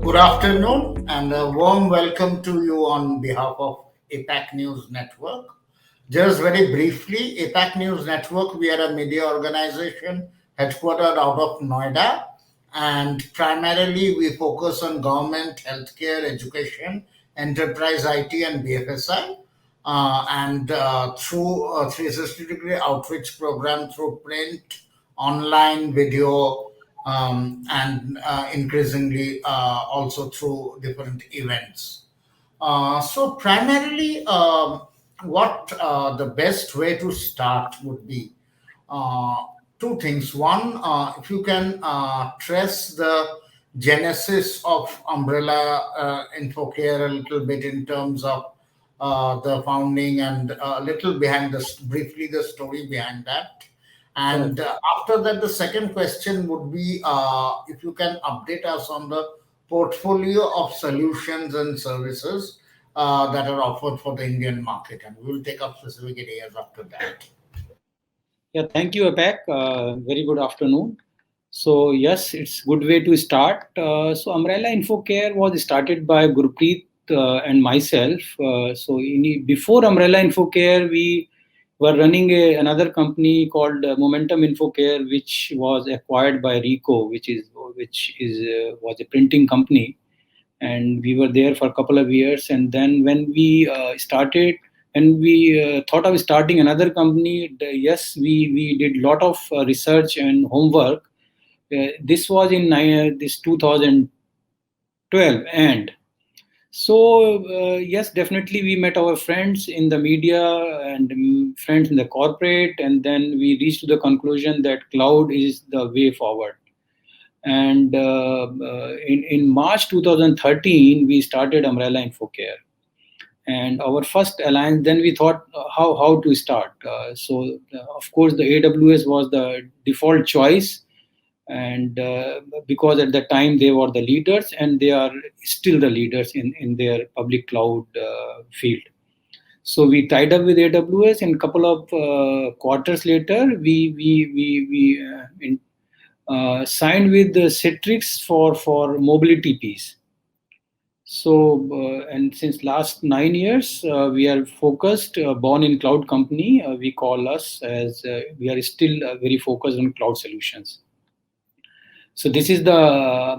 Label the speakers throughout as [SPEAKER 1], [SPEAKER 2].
[SPEAKER 1] Good afternoon and a warm welcome to you on behalf of APAC News Network. Just very briefly, APAC News Network, we are a media organization headquartered out of Noida, and primarily we focus on government, healthcare, education, enterprise IT, and BFSI. And through a 360-degree outreach program through print, online, video, and increasingly also through different events. So primarily, what the best way to start would be uh, two things. One, if you can trace the genesis of Umbrella Infocare a little bit in terms of the founding and a little behind this, briefly the story behind that. And after that, the second question would be if you can update us on the portfolio of solutions and services that are offered for the Indian market, and we will take up specific areas after that.
[SPEAKER 2] Yeah, thank you, APAC. Very good afternoon. So yes, it's good way to start. So Umbrella Infocare was started by Gurpreet and myself. Before Umbrella Infocare, we were running another company called Momentum Infocare, which was acquired by Rico, which was a printing company, and we were there for a couple of years. And then when we started and we thought of starting another company, yes, we did lot of research and homework. This was in this 2012 and so yes, definitely we met our friends in the media and friends in the corporate, and then we reached to the conclusion that cloud is the way forward. And in March 2013, we started Umbrella Infocare. And our first alliance, then we thought how to start. Of course, the AWS was the default choice, and because at the time they were the leaders, and they are still the leaders in their public cloud field. So we tied up with AWS, and a couple of quarters later, we signed with the Citrix for mobility piece. So, and since last 9 years, we are focused, born in cloud company. We call us as we are still very focused on cloud solutions. So this is the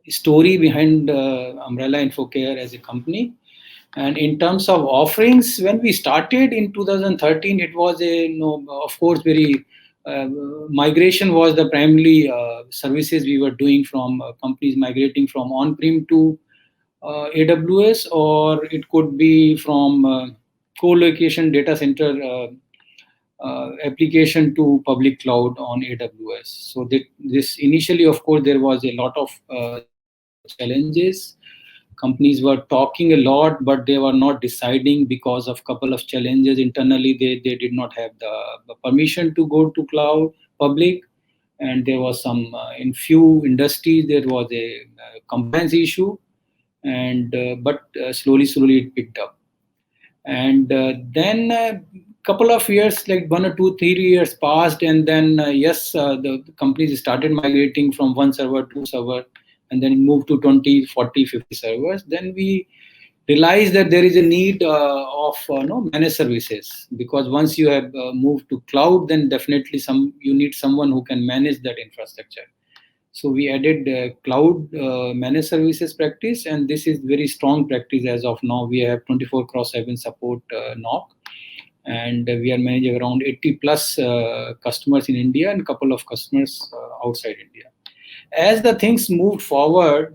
[SPEAKER 2] story behind Umbrella Infocare as a company. And in terms of offerings, when we started in 2013, it was of course, very migration was the primary services we were doing from companies migrating from on-prem to AWS, or it could be from co-location data center application to public cloud on AWS. So this initially, of course, there was a lot of challenges. Companies were talking a lot, but they were not deciding because of couple of challenges internally. They did not have the permission to go to cloud public, and there was some in few industries there was a compliance issue, and but slowly it picked up. And then couple of years, like 1 or 2, 3 years passed, and then the companies started migrating from one server to server, and then moved to 20, 40, 50 servers. Then we realized that there is a need of managed services, because once you have moved to cloud, then definitely you need someone who can manage that infrastructure. So we added cloud managed services practice, and this is very strong practice as of now. We have 24/7 support NOC, and we are managing around 80 plus customers in India and a couple of customers outside India. As the things moved forward,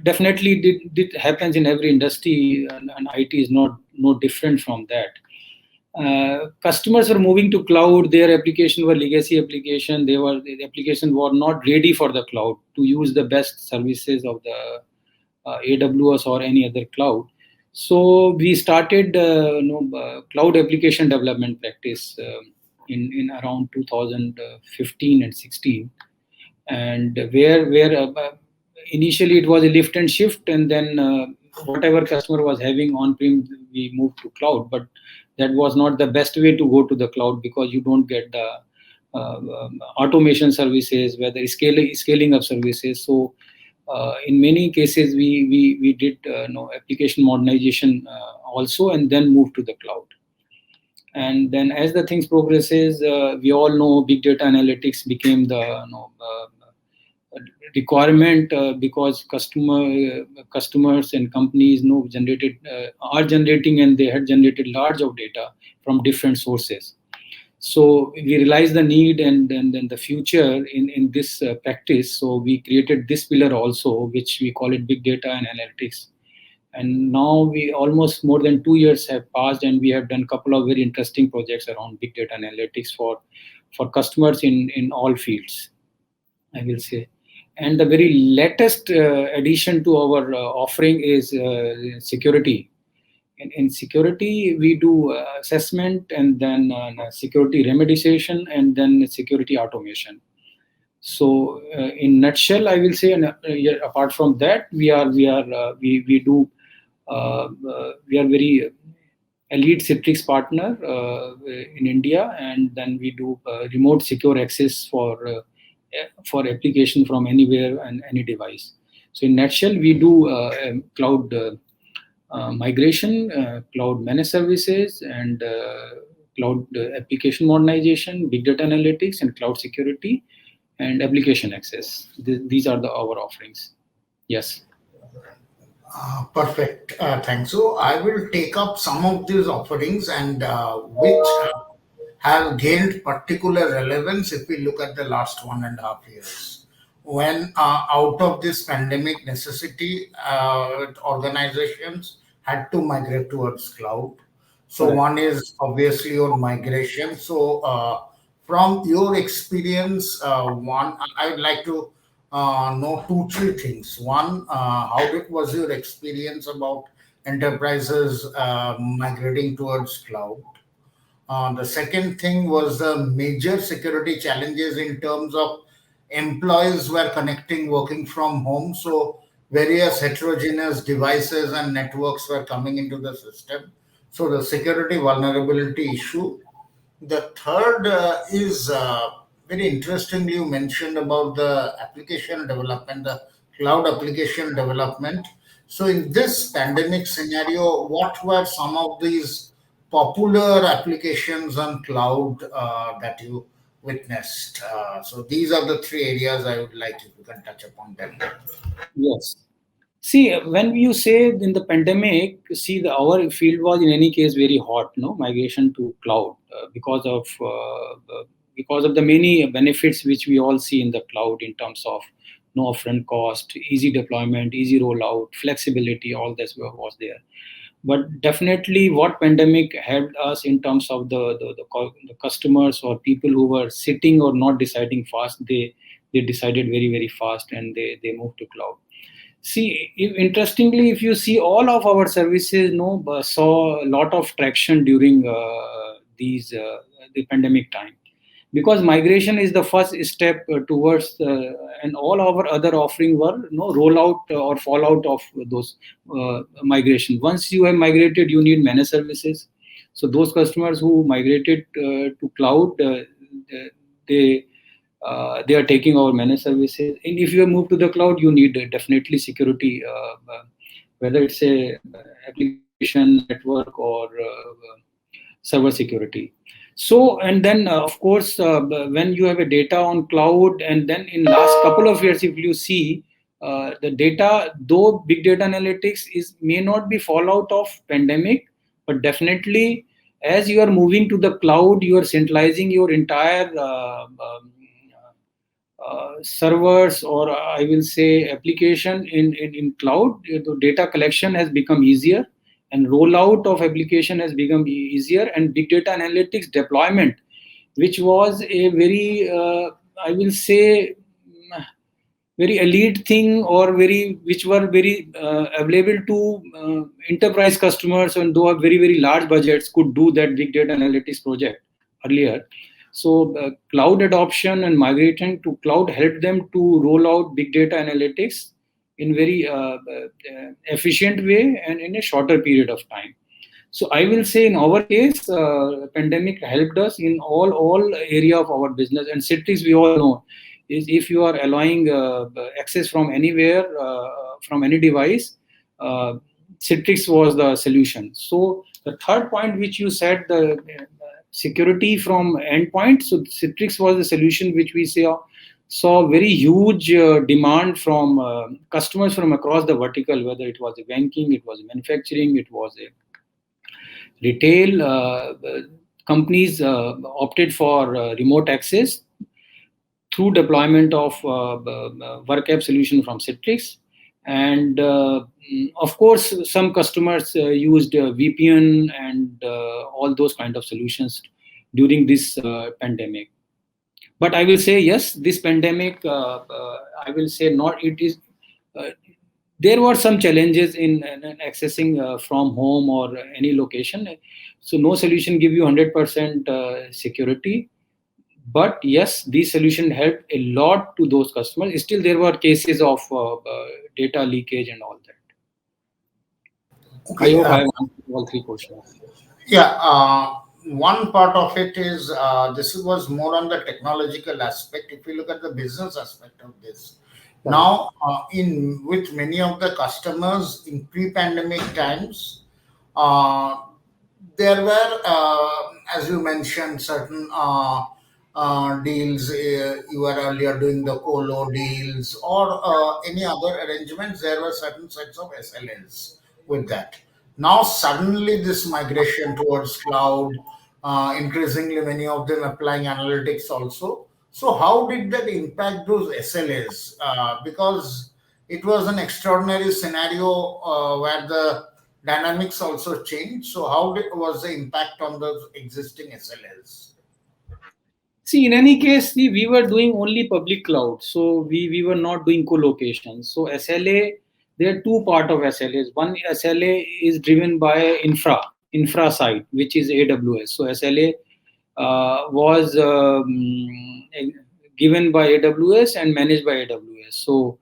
[SPEAKER 2] definitely it happens in every industry, and IT is no different from that. Customers were moving to cloud. Their application were legacy application. The application were not ready for the cloud to use the best services of the AWS or any other cloud. So we started cloud application development practice in around 2015 and 16, and where initially it was a lift and shift, and then whatever customer was having on-prem, we moved to cloud. But that was not the best way to go to the cloud, because you don't get the automation services, whether scaling up services. So in many cases, we did application modernization also, and then moved to the cloud. And then as the things progresses, we all know big data analytics became the requirement, because customers and companies are generating, and they had generated large of data from different sources. So we realized the need, and then the future in this practice. So we created this pillar also, which we call it big data and analytics. And now we almost more than 2 years have passed, and we have done a couple of very interesting projects around big data analytics for customers in all fields, I will say. And the very latest addition to our offering is security. In security, we do assessment, and then security remediation, and then security automation. So, in nutshell, I will say, and yeah, apart from that, we do we are very elite Citrix partner in India, and then we do remote secure access for application from anywhere and any device. So, in nutshell, we do cloud migration, cloud managed services, and cloud application modernization, big data analytics, and cloud security, and application access. These are our offerings. Yes.
[SPEAKER 1] Perfect. Thanks. So I will take up some of these offerings and which have gained particular relevance if we look at the last 1.5 years. When out of this pandemic necessity, organizations had to migrate towards cloud. So
[SPEAKER 2] Correct.
[SPEAKER 1] one is obviously on migration. So from your experience, one I would like to know two, three things. One, was your experience about enterprises migrating towards cloud? The second thing was the major security challenges in terms of employees were connecting working from home. So various heterogeneous devices and networks were coming into the system. So the security vulnerability issue. The third is very interestingly, you mentioned about the application development, the cloud application development. So, in this pandemic scenario, what were some of these popular applications on cloud that you witnessed? So, these are the three areas I would like if you can touch upon them.
[SPEAKER 2] Yes. See, when you say in the pandemic, see, our field was in any case very hot, no, migration to cloud, because of the many benefits which we all see in the cloud in terms of no upfront cost, easy deployment, easy rollout, flexibility. All this was there. But definitely, what pandemic helped us in terms of the customers or people who were sitting or not deciding fast, they decided very fast, and they moved to cloud. See, interestingly, if you see all of our services, saw a lot of traction during these the pandemic time, because migration is the first step towards, and all our other offering were rollout or fallout of those migration. Once you have migrated, you need managed services. So those customers who migrated to cloud, they they are taking our managed services. And if you have moved to the cloud, you need definitely security, whether it's a application, network, or server security. So, and then of course, when you have a data on cloud, and then in last couple of years, if you see the data, though big data analytics may not be fallout of pandemic, but definitely as you are moving to the cloud, you are centralizing your entire servers, or I will say application in cloud. The data collection has become easier, and rollout of application has become easier, and big data analytics deployment, which was a very I will say very elite thing, or which were very available to enterprise customers, and though have very large budgets, could do that big data analytics project earlier. So cloud adoption and migrating to cloud helped them to roll out big data analytics in very efficient way and in a shorter period of time. So I will say in our case, pandemic helped us in all area of our business. And Citrix, we all know, is if you are allowing access from anywhere, from any device, uh, Citrix was the solution. So the third point which you said, the security from endpoint. So Citrix was the solution which we saw very huge demand from customers from across the vertical, whether it was a banking, it was a manufacturing, it was a retail. Companies opted for remote access through deployment of work app solution from Citrix. And of course, some customers used VPN and all those kind of solutions during this pandemic. But I will say yes, this pandemic, I will say not. It is. Uh, there were some challenges in accessing from home or any location. So no solution give you 100% security. But yes, these solution helped a lot to those customers. Still, there were cases of data leakage and all that. I
[SPEAKER 1] Okay.
[SPEAKER 2] hope I have answered all three questions.
[SPEAKER 1] Yeah, one part of it is this was more on the technological aspect. If you look at the business aspect of this,
[SPEAKER 2] Correct.
[SPEAKER 1] now in with many of the customers in pre-pandemic times, uh, there were, as you mentioned, certain deals. You were earlier doing the colo deals or any other arrangements. There were certain sets of SLAs with that. Now, suddenly, this migration towards cloud, increasingly many of them applying analytics also. So, how did that impact those SLAs? Because it was an extraordinary scenario where the dynamics also changed. So, was the impact on the existing SLAs?
[SPEAKER 2] See, in any case, see, we were doing only public cloud, so we were not doing co-location. So SLA, there are two part of SLAs. One SLA is driven by infra side, which is AWS. So SLA was given by AWS and managed by AWS. So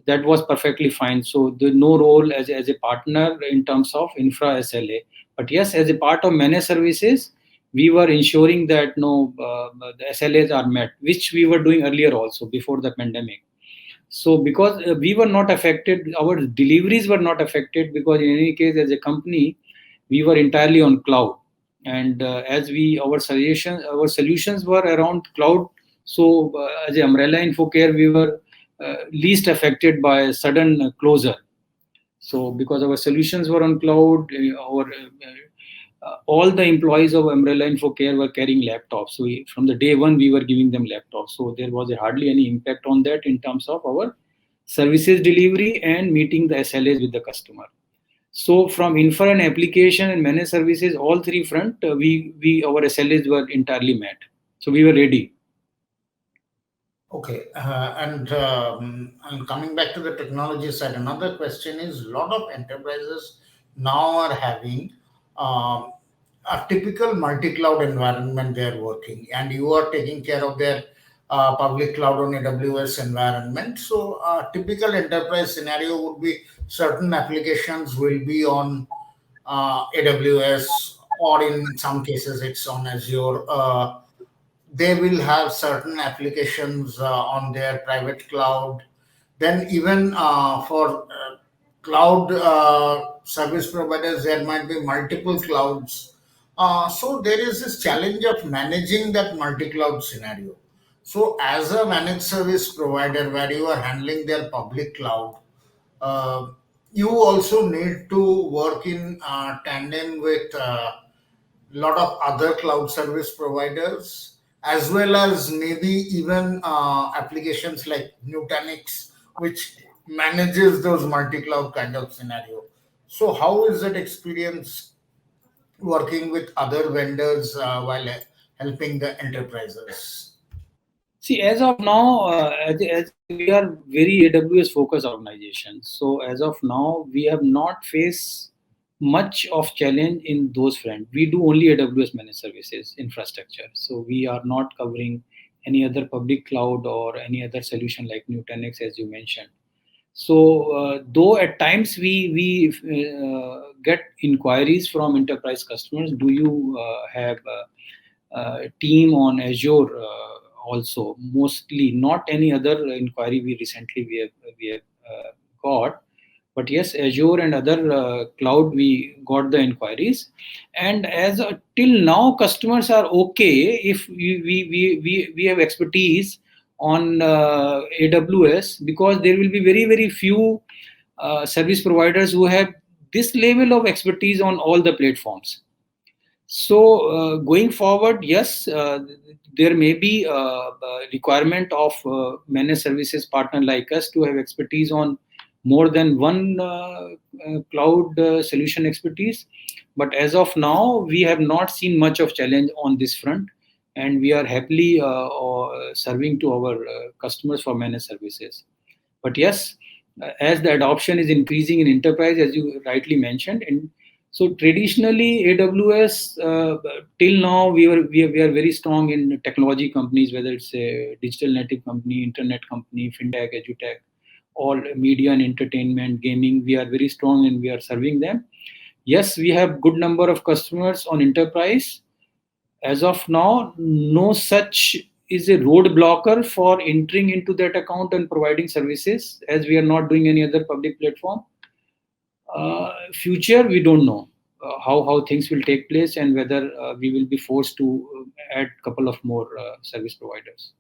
[SPEAKER 2] that was perfectly fine. So there no role as a partner in terms of infra SLA. But yes, as a part of managed services, we were ensuring that no the SLAs are met, which we were doing earlier also before the pandemic. So because we were not affected, our deliveries were not affected because in any case, as a company, we were entirely on cloud, and as we our solutions were around cloud. So as an umbrella Infocare, we were least affected by sudden closure. So because our solutions were on cloud, our all the employees of Umbrella Infocare were carrying laptops. So from the day one, we were giving them laptops. So there was hardly any impact on that in terms of our services delivery and meeting the SLAs with the customer. So from infra and application and managed services, all three front, we our SLAs were entirely met. So we were ready.
[SPEAKER 1] Okay, and coming back to the technology side, another question is a lot of enterprises now are having um, a typical multi-cloud environment they're working, and you are taking care of their public cloud on AWS environment. So, a typical enterprise scenario would be certain applications will be on AWS, or in some cases it's on Azure. They will have certain applications on their private cloud. Then even for cloud service providers, there might be multiple clouds. So there is this challenge of managing that multi-cloud scenario. So as a managed service provider where you are handling their public cloud, uh, you also need to work in tandem with lot of other cloud service providers, as well as maybe even applications like Nutanix, which manages those multi-cloud kind of scenario. So how is that experience working with other vendors while helping the enterprises?
[SPEAKER 2] See, as of now, as we are very AWS focused organization, so as of now, we have not faced much of challenge in those front. We do only AWS managed services infrastructure, so we are not covering any other public cloud or any other solution like Nutanix, as you mentioned. So, though at times we get inquiries from enterprise customers, do you have a team on Azure also? Mostly, not any other inquiry we have got, but yes, Azure and other cloud we got the inquiries, and as till now, customers are okay if we have expertise on AWS, because there will be very few service providers who have this level of expertise on all the platforms. So going forward, yes, there may be a requirement of managed services partner like us to have expertise on more than one cloud solution expertise. But as of now, we have not seen much of challenge on this front, and we are happily serving to our customers for managed services. But yes, as the adoption is increasing in enterprise, as you rightly mentioned, and so traditionally AWS till now we are very strong in technology companies, whether it's a digital native company, internet company, fintech, edutech, all media and entertainment, gaming. We are very strong and we are serving them. Yes, we have good number of customers on enterprise. As of now, no such is a roadblocker for entering into that account and providing services, as we are not doing any other public platform. Future, we don't know how things will take place, and whether we will be forced to add couple of more service providers.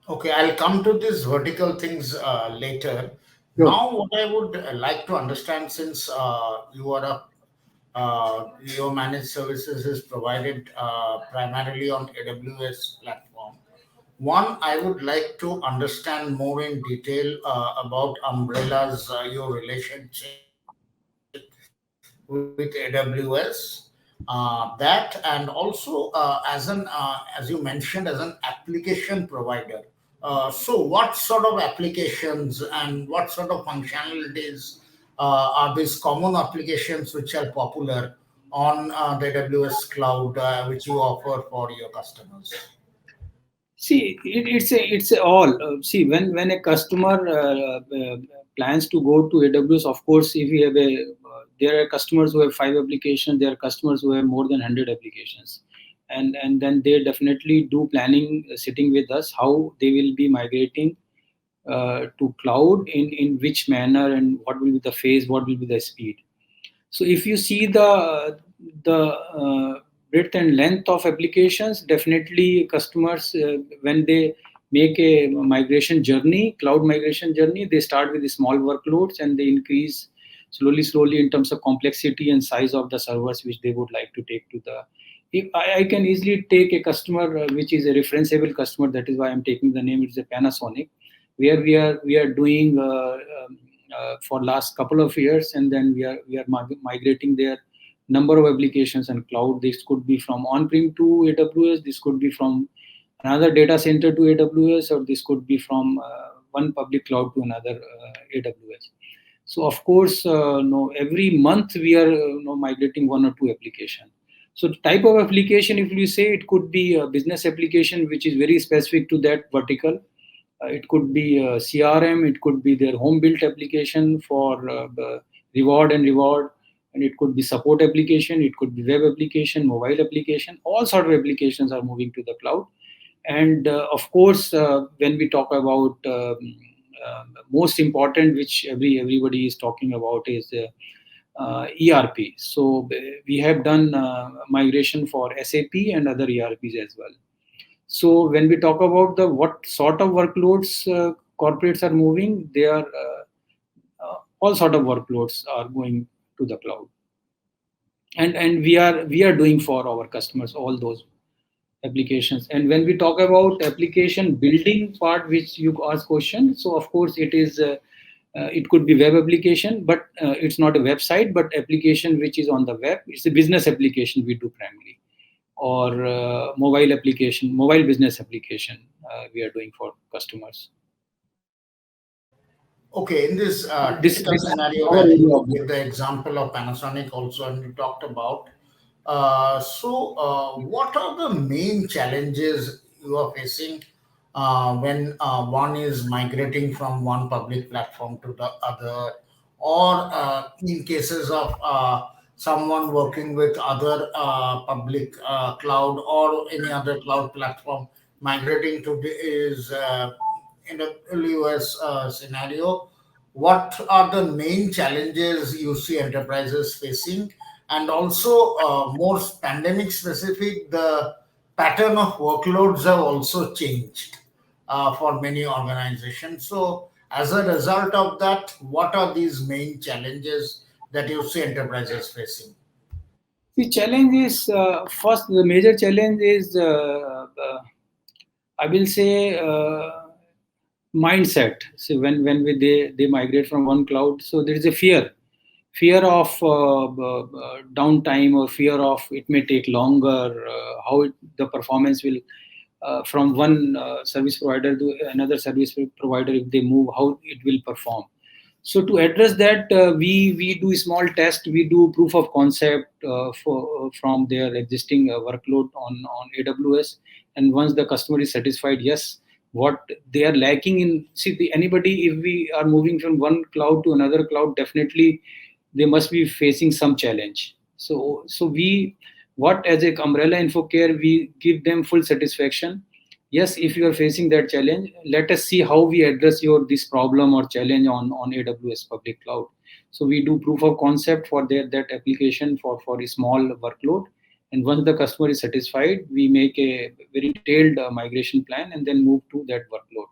[SPEAKER 1] Okay, I'll come to these vertical things later.
[SPEAKER 2] Sure.
[SPEAKER 1] Now, what I would like to understand, since you are a your managed services is provided primarily on AWS platform. One, I would like to understand more in detail about Umbrella's your relationship with AWS. That, and also as you mentioned, as an application provider. So, what sort of applications and what sort of functionalities are these common applications which are popular on the AWS cloud, which you offer for your customers?
[SPEAKER 2] See, it's a all. See, when a customer plans to go to AWS, of course, if we have there are customers who have 5 applications, there are customers who have more than 100 applications, and then they definitely do planning, sitting with us, how they will be migrating to cloud, in which manner, and what will be the phase, what will be the speed. So if you see the breadth and length of applications, definitely customers, when they make a migration journey, cloud migration journey, they start with the small workloads and they increase slowly in terms of complexity and size of the servers which they would like to take to the. If I can easily take a customer which is a referenceable customer, that is why I'm taking the name. It's a Panasonic, where we are doing for last couple of years, and then we are migrating their number of applications and cloud. This could be from on-prem to AWS, this could be from another data center to AWS, or this could be from one public cloud to another AWS. So of course, no, every month we are migrating one or two application. So the type of application, if you say, it could be a business application which is very specific to that vertical. It could be a CRM, it could be their home built application for the reward, and it could be support application, it could be web application, mobile application. All sort of applications are moving to the cloud. And of course, when we talk about most important, which everybody is talking about, is ERP. So we have done migration for SAP and other ERPs as well. So when we talk about the what sort of workloads corporates are moving, they are all sort of workloads are going to the cloud, and we are doing for our customers all those applications. And when we talk about application building part, which you ask question, so of course it is. It could be web application, but it's not a website, but application which is on the web. It's a business application we do primarily, or mobile application, mobile business application we are doing for customers.
[SPEAKER 1] Okay, in this
[SPEAKER 2] This
[SPEAKER 1] typical scenario
[SPEAKER 2] our
[SPEAKER 1] that
[SPEAKER 2] area
[SPEAKER 1] you
[SPEAKER 2] of
[SPEAKER 1] give the example of Panasonic also, and you talked about, what are the main challenges you are facing when one is migrating from one public platform to the other, or in cases of someone working with other public cloud or any other cloud platform migrating to the is in a US scenario, what are the main challenges you see enterprises facing? And also, more pandemic specific, the pattern of workloads have also changed for many organizations. So, as a result of that, what are these main challenges that you see enterprises facing?
[SPEAKER 2] The challenge is first, the major challenge is I will say mindset. So when they migrate from one cloud, so there is a fear of downtime, or fear of it may take longer, the performance will from one service provider to another service provider, if they move, how it will perform. So to address that, we do small test, we do proof of concept from their existing workload on AWS, and once the customer is satisfied, yes, what they are lacking in, see, anybody, if we are moving from one cloud to another cloud, definitely they must be facing some challenge. So we, what as a umbrella Infocare, we give them full satisfaction. Yes, if you are facing that challenge, let us see how we address your this problem or challenge on AWS public cloud. So we do proof of concept for that application for a small workload, and once the customer is satisfied, we make a very detailed migration plan and then move to that workload.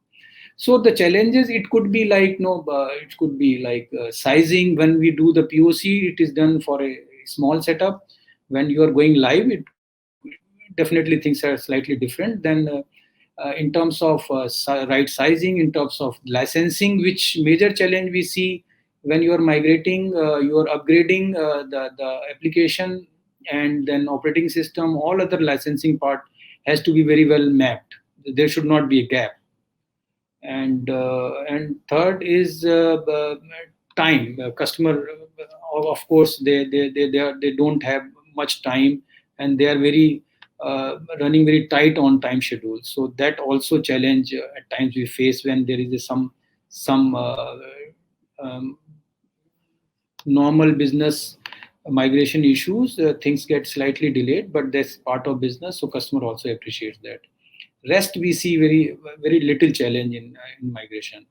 [SPEAKER 2] So the challenges, it could be like, no, it could be like sizing. When we do the POC, it is done for a small setup. When you are going live, definitely things are slightly different. Then in terms of right sizing, in terms of licensing, which major challenge we see when you are migrating, you are upgrading the application, and then operating system, all other licensing part has to be very well mapped. There should not be a gap. And third is time. Customer, of course, they don't have much time, and they are very running very tight on time schedule. So that also challenge at times we face when there is some um, normal business migration issues. Things get slightly delayed, but that's part of business, so customer also appreciates that. Rest, we see very little challenge in migration.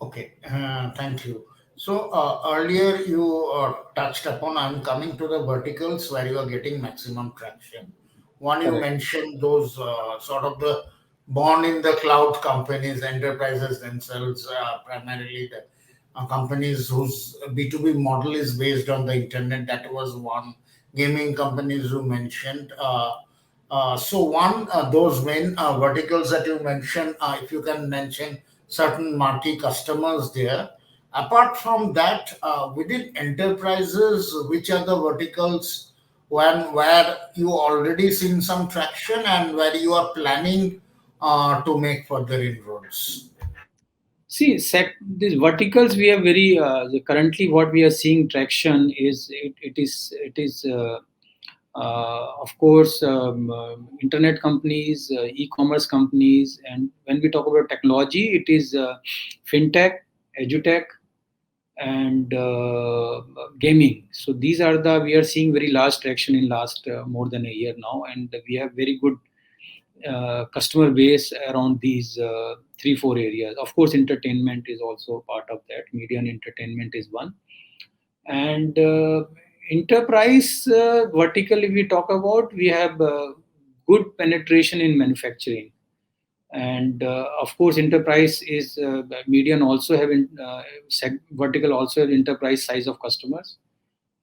[SPEAKER 1] Okay, thank you. So earlier you touched upon, I'm coming to the verticals where you are getting maximum traction. One, you
[SPEAKER 2] Correct.
[SPEAKER 1] mentioned those sort of the born in the cloud companies, enterprises themselves, primarily the companies whose B2B model is based on the internet. That was one. Gaming companies you mentioned. So one, those main verticals that you mentioned, if you can mention certain marquee customers there. Apart from that, within enterprises, which are the verticals where you already seen some traction and where you are planning to make further inroads?
[SPEAKER 2] See, these verticals we have very currently what we are seeing traction is of course internet companies, e-commerce companies, and when we talk about technology, it is fintech, edutech, and gaming. So these are the, we are seeing very large traction in last more than a year now, and we have very good customer base around these three four areas. Of course, entertainment is also part of that. Media and entertainment is one, and enterprise vertical. If we talk about, we have good penetration in manufacturing, and of course enterprise is median also have vertical also have enterprise size of customers,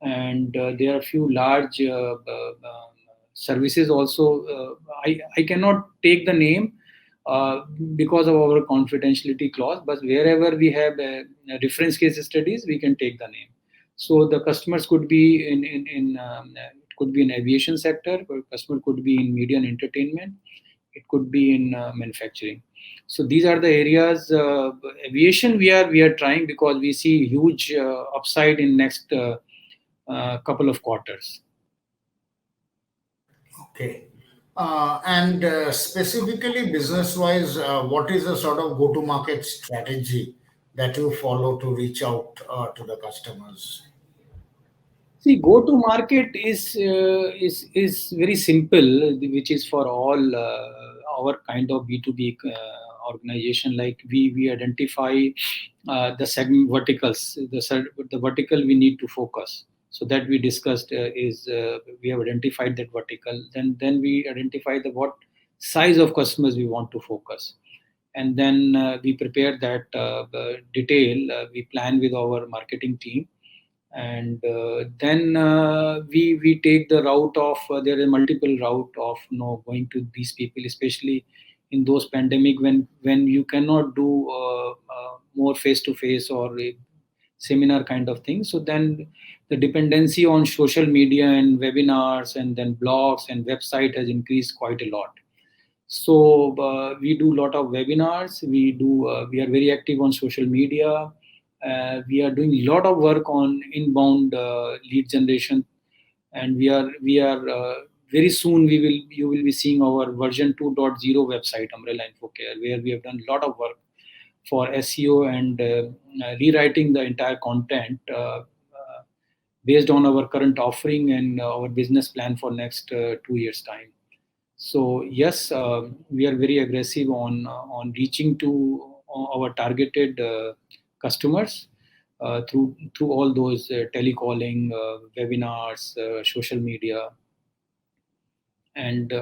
[SPEAKER 2] and there are a few large services also. I cannot take the name because of our confidentiality clause, but wherever we have reference case studies, we can take the name. So the customers could be in it could be in aviation sector, or customer could be in media and entertainment, it could be in manufacturing. So these are the areas. Aviation, we are trying because we see huge upside in next couple of quarters.
[SPEAKER 1] Okay. And specifically business-wise, what is the sort of go-to-market strategy that you follow to reach out to the customers?
[SPEAKER 2] See, go to market is very simple, which is for all our kind of B2B organization. Like we identify the segment verticals, the vertical we need to focus. So that we discussed is we have identified that vertical. Then we identify the what size of customers we want to focus, and then we prepare that detail. We plan with our marketing team, and then we take the route of there are multiple route of going to these people, especially in those pandemic when you cannot do more face to face or a seminar kind of thing. So then the dependency on social media and webinars and then blogs and website has increased quite a lot. So we do a lot of webinars. We are very active on social media. We are doing a lot of work on inbound lead generation, and we are very soon you will be seeing our version 2.0 website, Umbrella Infocare, where we have done a lot of work for SEO and rewriting the entire content based on our current offering and our business plan for next 2 years time. So yes, we are very aggressive on reaching to our targeted customers through all those telecalling, webinars, social media, and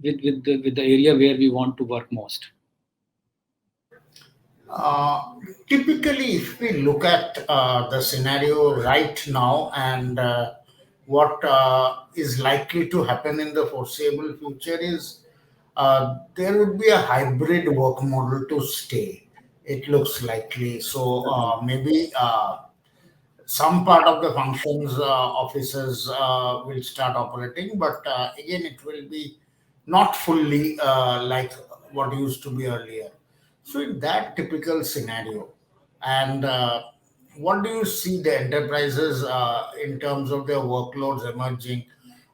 [SPEAKER 2] with the area where we want to work most.
[SPEAKER 1] Uh, Typically, if we look at the scenario right now and what is likely to happen in the foreseeable future is there would be a hybrid work model to stay. It looks likely. So maybe some part of the functions offices will start operating, but again it will be not fully like what used to be earlier. So in that typical scenario, and what do you see the enterprises in terms of their workloads emerging?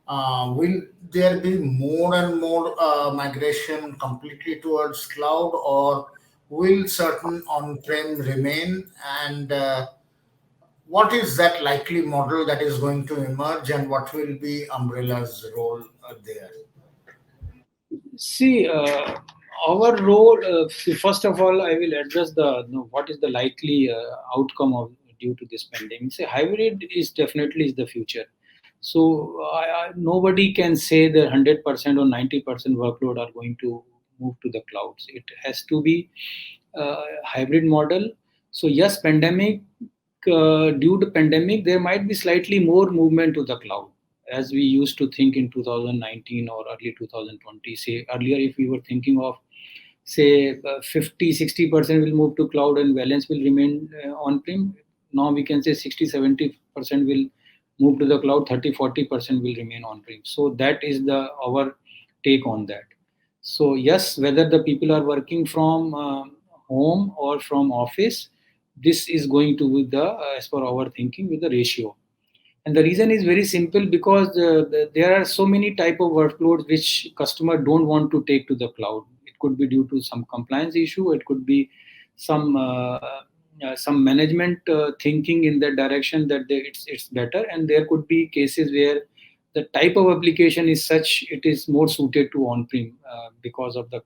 [SPEAKER 1] Will there be more and more migration completely towards cloud, or will certain on-prem remain? And what is that likely model that is going to emerge, and what will be Umbrella's role there?
[SPEAKER 2] See, our role. First of all, I will address what is the likely outcome of due to this pandemic. Say, hybrid is definitely is the future. So nobody can say that 100% or 90% workload are going to move to the clouds. It has to be hybrid model. So yes, due to pandemic, there might be slightly more movement to the cloud as we used to think in 2019 or early 2020. Say earlier, if we were thinking of say 50-60% will move to cloud and balance will remain on-prem. Now we can say 60-70% will move to the cloud, 30-40% will remain on-prem. So that is the our take on that. So yes, whether the people are working from home or from office, this is going to be the as per our thinking with the ratio. And the reason is very simple because there are so many type of workloads which customer don't want to take to the cloud. It could be due to some compliance issue. It could be some management thinking in that direction that it's better. And there could be cases where the type of application is such it is more suited to on-prem because of the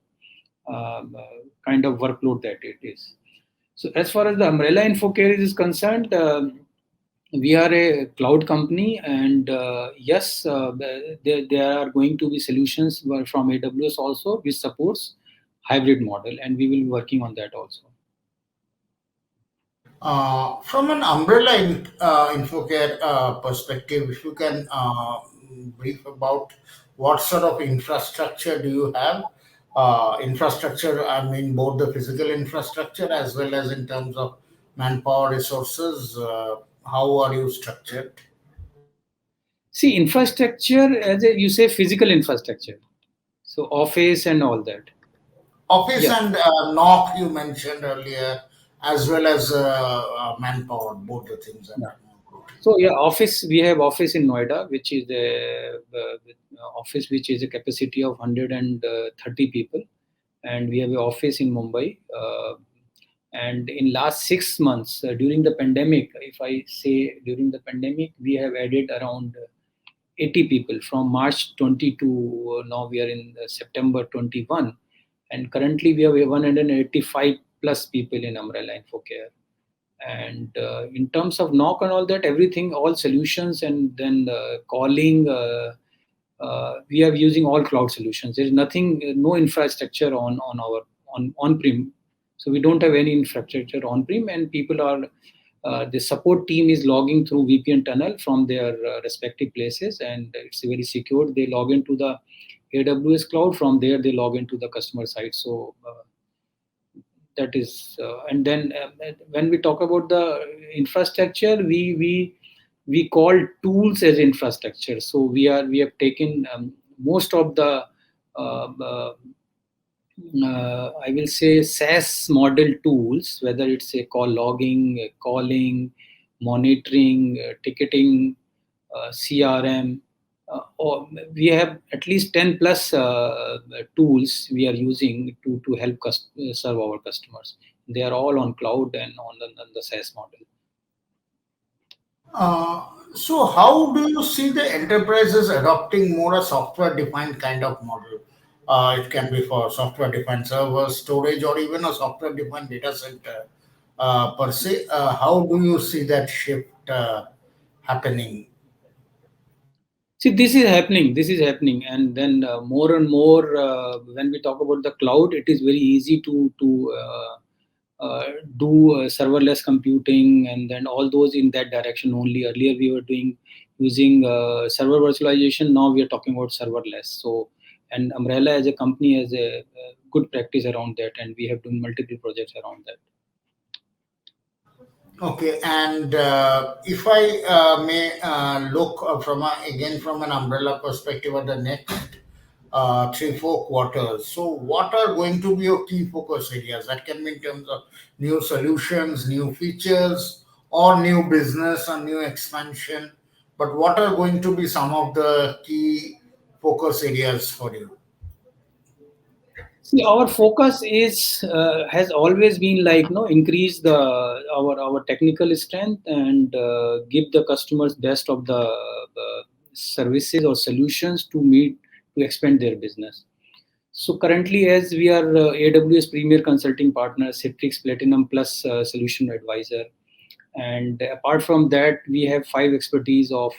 [SPEAKER 2] kind of workload that it is. So as far as the Umbrella Infocare is concerned, we are a cloud company, and yes, there are going to be solutions from AWS also, which supports hybrid model, and we will be working on that also.
[SPEAKER 1] From an Infocare perspective, if you can brief about what sort of infrastructure do you have? Infrastructure, I mean, both the physical infrastructure as well as in terms of manpower resources. How are you structured?
[SPEAKER 2] See, infrastructure, you say, physical infrastructure, so office and all that.
[SPEAKER 1] Office
[SPEAKER 2] Yeah.
[SPEAKER 1] and knock you mentioned earlier, as well as manpower, both the things are
[SPEAKER 2] Yeah.
[SPEAKER 1] good.
[SPEAKER 2] So yeah, office we have office in Noida, which is office which is a capacity of 130 people, and we have an office in Mumbai. And in last 6 months during the pandemic, if I say during the pandemic, we have added around 80 people from March 20 to now we are in September 21, and currently we have 185 plus people in Umbrella Infocare. And in terms of knock and all that, everything, all solutions, and then calling, we are using all cloud solutions. There is nothing, no infrastructure on our on-prem. So we don't have any infrastructure on-prem, and people are the support team is logging through VPN tunnel from their respective places, and it's very secure. They log into the AWS cloud. From there, they log into the customer site. So that is, and then when we talk about the infrastructure, we call tools as infrastructure. So we have taken most of the I will say SaaS model tools, whether it's a call logging, calling, monitoring, ticketing, CRM, or we have at least 10 plus tools we are using to help serve our customers. They are all on cloud and on the SaaS model.
[SPEAKER 1] So, how do you see the enterprises adopting more a software-defined kind of model? It can be for software-defined servers, storage, or even a software-defined data center per se. How do you see that shift happening?
[SPEAKER 2] See, this is happening. This is happening, and then more and more when we talk about the cloud, it is very easy to do serverless computing, and then all those in that direction only. Earlier, we were doing using server virtualization. Now we are talking about serverless. So, and Umbrella as a company has a good practice around that, and we have done multiple projects around that.
[SPEAKER 1] Okay, and if I may look from again from an umbrella perspective at the next 3 4 quarters. So, what are going to be your key focus areas? That can be in terms of new solutions, new features, or new business or new expansion. But what are going to be some of the key focus areas for you?
[SPEAKER 2] See, our focus is has always been like increase the our technical strength and give the customers best of the services or solutions to meet to expand their business. So currently, as we are AWS Premier Consulting Partner, Citrix Platinum Plus Solution Advisor, and apart from that, we have 5 expertise of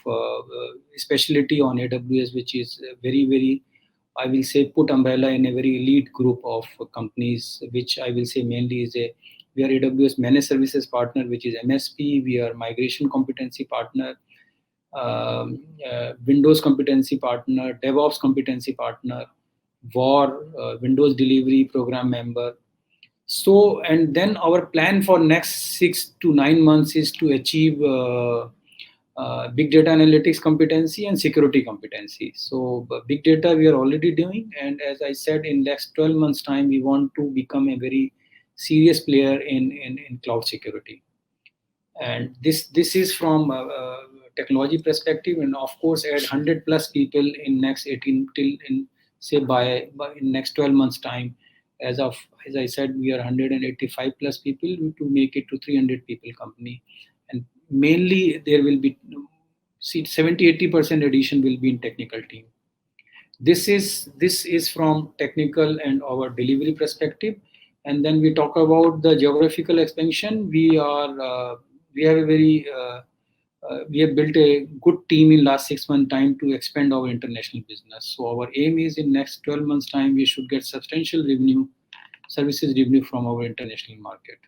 [SPEAKER 2] specialty on AWS, which is very, I will say, put Umbrella in a very elite group of companies, which I will say mainly is a we are AWS Managed Services Partner, which is MSP. We are Migration Competency Partner, Windows Competency Partner, DevOps Competency Partner, WAR, Windows Delivery Program Member. So, and then our plan for next 6 to 9 months is to achieve big data analytics competency and security competency. So, big data we are already doing, and as I said, in next 12 months time, we want to become a very serious player in cloud security. And this is from technology perspective, and of course add 100 plus people in next 18 till in say by in next 12 months time. As I said, we are 185 plus people to make it to 300 people company, and mainly there will be 70-80% addition will be in technical team. This is from technical and our delivery perspective. And then we talk about the geographical expansion. We have a very we have built a good team in last 6 month time to expand our international business. So our aim is in next 12 months time we should get substantial revenue, services revenue from our international market.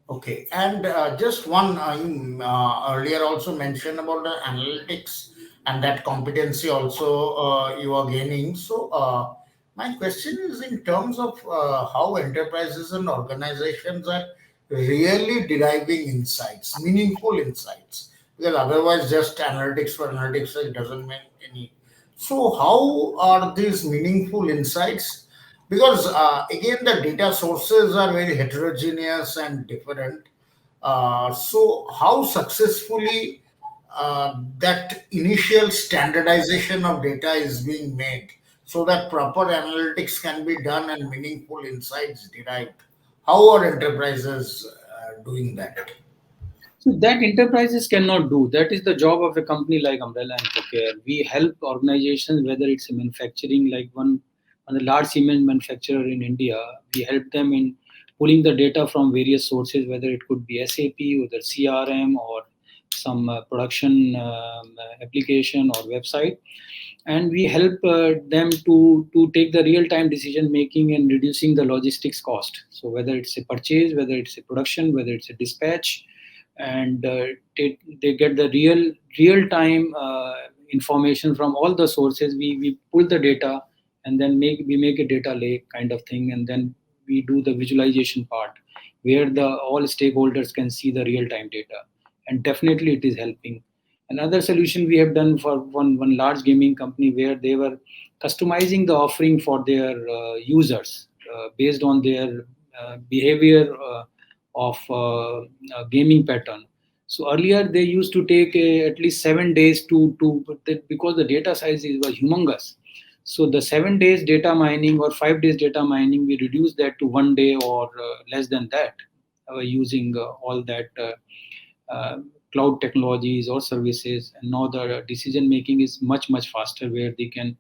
[SPEAKER 1] Okay, and just one, you earlier also mentioned about the analytics and that competency also you are gaining. So, my question is in terms of how enterprises and organizations are really deriving insights, meaningful insights, because otherwise just analytics for analytics sake doesn't make any. So, how are these meaningful insights? Because again, the data sources are very heterogeneous and different. So, how successfully that initial standardization of data is being made so that proper analytics can be done and meaningful insights derived? How are enterprises doing that?
[SPEAKER 2] So that enterprises cannot do. That is the job of a company like Umbrella and Infocare. We help organizations, whether it's a manufacturing, like one of the large cement manufacturer in India. We help them in pulling the data from various sources, whether it could be SAP or the CRM or some production application or website, and we help them to take the real time decision making and reducing the logistics cost. So whether it's a purchase, whether it's a production, whether it's a dispatch, and they get the real time information from all the sources. We pull the data and then make a data lake kind of thing, and then we do the visualization part where the all stakeholders can see the real time data, and definitely it is helping. Another solution we have done for one large gaming company, where they were customizing the offering for their users based on their behavior of gaming pattern. So earlier they used to take at least 7 days to but because the data sizes were humongous. So the 7 days data mining or 5 days data mining, we reduced that to 1 day or less than that, using all that cloud technologies or services. And now the decision making is much faster, where they can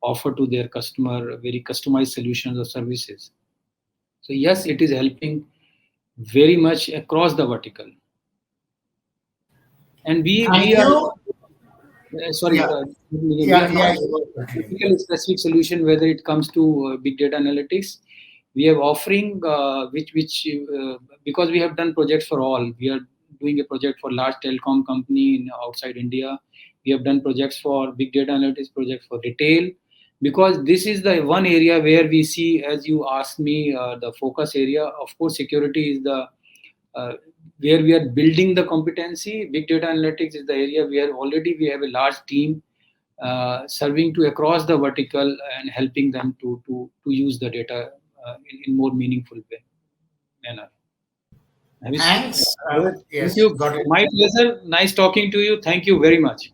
[SPEAKER 2] offer to their customer very customized solutions or services. So yes, it is helping very much across the vertical. And we
[SPEAKER 1] Thank
[SPEAKER 2] are
[SPEAKER 1] you.
[SPEAKER 2] sorry,
[SPEAKER 1] Yeah,
[SPEAKER 2] we are not
[SPEAKER 1] you were continuing.
[SPEAKER 2] vertical specific solution whether it comes to big data analytics. We have offering which because we have done projects for all. We are doing a project for large telecom company in outside India. We have done projects for big data analytics project for retail, because this is the one area where we see, as you asked me, the focus area. Of course, security is the uh, where we are building the competency. Big data analytics is the area where already we have a large team serving to across the vertical and helping them to use the data in more meaningful way, manner. Have you,
[SPEAKER 1] Thanks.
[SPEAKER 2] Rohit? Thank
[SPEAKER 1] Yes,
[SPEAKER 2] you.
[SPEAKER 1] got it.
[SPEAKER 2] My pleasure. Nice talking to you. Thank you very much.